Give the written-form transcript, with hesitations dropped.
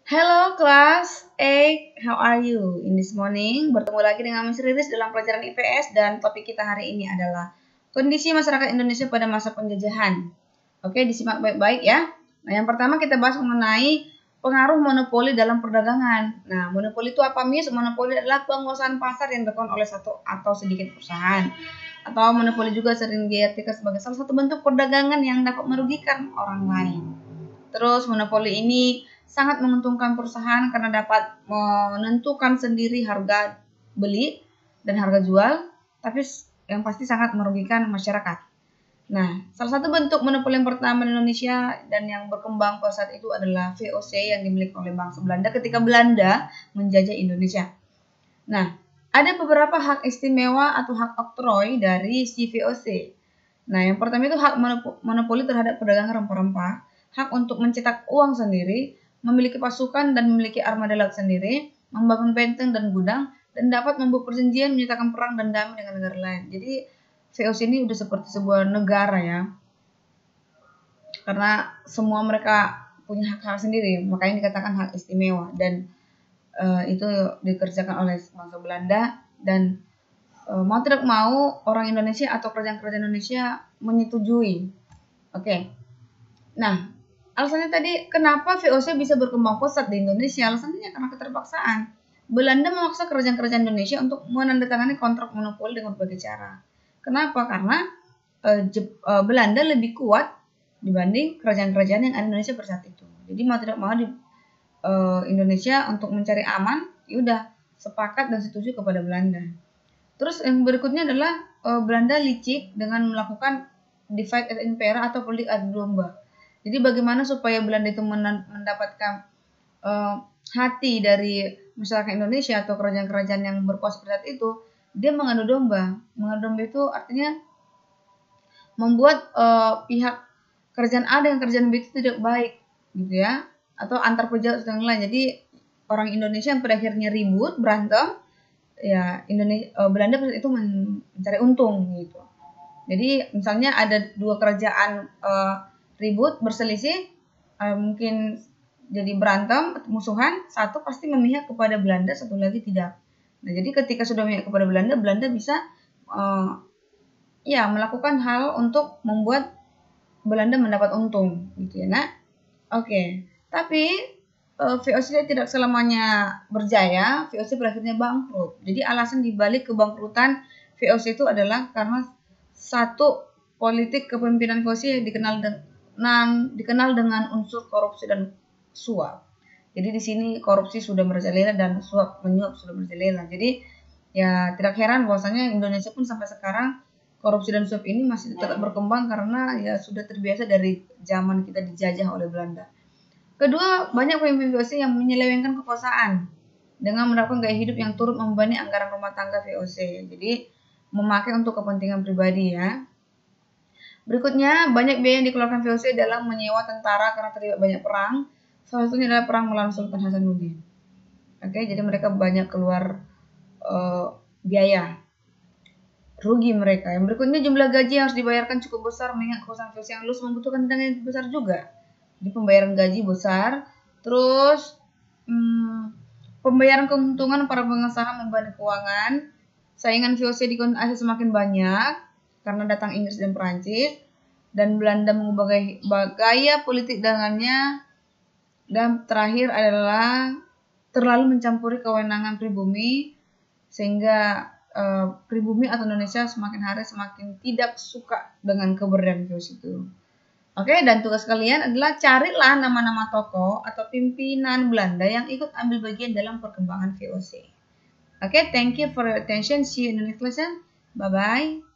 Hello class 8, how are you? In this morning, bertemu lagi dengan Miss Riris dalam pelajaran IPS dan topik kita hari ini adalah kondisi masyarakat Indonesia pada masa penjajahan. Oke, disimak baik-baik ya. Nah, yang pertama kita bahas mengenai pengaruh monopoli dalam perdagangan. Nah, monopoli itu apa, Miss? Monopoli adalah penguasaan pasar yang dilakukan oleh satu atau sedikit perusahaan. Atau monopoli juga sering diartikan sebagai salah satu bentuk perdagangan yang dapat merugikan orang lain. Terus monopoli ini sangat menguntungkan perusahaan karena dapat menentukan sendiri harga beli dan harga jual, tapi yang pasti sangat merugikan masyarakat. Nah, salah satu bentuk monopoli yang pertama di Indonesia dan yang berkembang pada saat itu adalah VOC yang dimiliki oleh bangsa Belanda ketika Belanda menjajah Indonesia. Nah, ada beberapa hak istimewa atau hak oktroy dari si VOC. Nah, yang pertama itu hak monopoli terhadap perdagangan rempah-rempah, hak untuk mencetak uang sendiri, memiliki pasukan dan memiliki armada laut sendiri, membangun benteng dan gudang, dan dapat membuat perjanjian menyatakan perang dan damai dengan negara lain. Jadi VOC ini udah seperti sebuah negara ya, karena semua mereka punya hak-hak sendiri, makanya dikatakan hak istimewa dan itu dikerjakan oleh bangsa Belanda dan mau tidak mau orang Indonesia atau kerajaan-kerajaan Indonesia menyetujui. Oke. Nah, alasannya tadi kenapa VOC bisa berkembang pesat di Indonesia? Alasannya karena keterpaksaan. Belanda memaksa kerajaan-kerajaan Indonesia untuk menandatangani kontrak monopoli dengan berbagai cara. Kenapa? Karena Belanda lebih kuat dibanding kerajaan-kerajaan yang ada di Indonesia pada saat itu. Jadi mau tidak mau di Indonesia untuk mencari aman, yaudah sepakat dan setuju kepada Belanda. Terus yang berikutnya adalah Belanda licik dengan melakukan divide and impera atau politik adu domba. Jadi bagaimana supaya Belanda itu mendapatkan hati dari masyarakat Indonesia atau kerajaan-kerajaan yang berkuasa pada saat itu, dia mengadu domba. Mengadu domba itu artinya membuat pihak kerajaan A dengan kerajaan B itu tidak baik, gitu ya, atau antar pejabat dengan lain. Jadi orang Indonesia yang pada akhirnya ribut, berantem, ya Belanda pada itu mencari untung gitu. Jadi misalnya ada dua kerajaan ribut, berselisih, mungkin jadi berantem, musuhan, satu pasti memihak kepada Belanda, satu lagi tidak. Nah, jadi ketika sudah memihak kepada Belanda, Belanda bisa melakukan hal untuk membuat Belanda mendapat untung, gitu ya, nak. Oke, tapi VOC tidak selamanya berjaya. VOC berakhirnya bangkrut. Jadi alasan dibalik kebangkrutan VOC itu adalah karena satu, politik kepemimpinan VOC yang dikenal dengan unsur korupsi dan suap. Jadi di sini korupsi sudah merajalela dan suap menyuap sudah merajalela. Jadi ya tidak heran bahwasanya Indonesia pun sampai sekarang korupsi dan suap ini masih tetap berkembang karena ya sudah terbiasa dari zaman kita dijajah oleh Belanda. Kedua, banyak pemimpin VOC yang menyelewengkan kekuasaan dengan menerapkan gaya hidup yang turut membebani anggaran rumah tangga VOC. Jadi memakai untuk kepentingan pribadi ya. Berikutnya, banyak biaya yang dikeluarkan VOC dalam menyewa tentara karena terlibat banyak perang. Salah satunya adalah perang melawan Sultan Hasanuddin. Oke, jadi mereka banyak keluar biaya. Rugi mereka. Yang berikutnya, jumlah gaji yang harus dibayarkan cukup besar mengingat kekuasaan VOC yang luas membutuhkan dana yang besar juga. Di pembayaran gaji besar, terus pembayaran keuntungan para pengusaha membebani keuangan, saingan VOC di kontinen Asia semakin banyak karena datang Inggris dan Perancis, dan Belanda mengubah gaya politik dagangannya, dan terakhir adalah terlalu mencampuri kewenangan pribumi sehingga pribumi atau Indonesia semakin hari semakin tidak suka dengan keberadaan VOC itu. Oke, dan tugas kalian adalah carilah nama-nama tokoh atau pimpinan Belanda yang ikut ambil bagian dalam perkembangan VOC. Oke, thank you for your attention. See you in the next lesson. Bye-bye.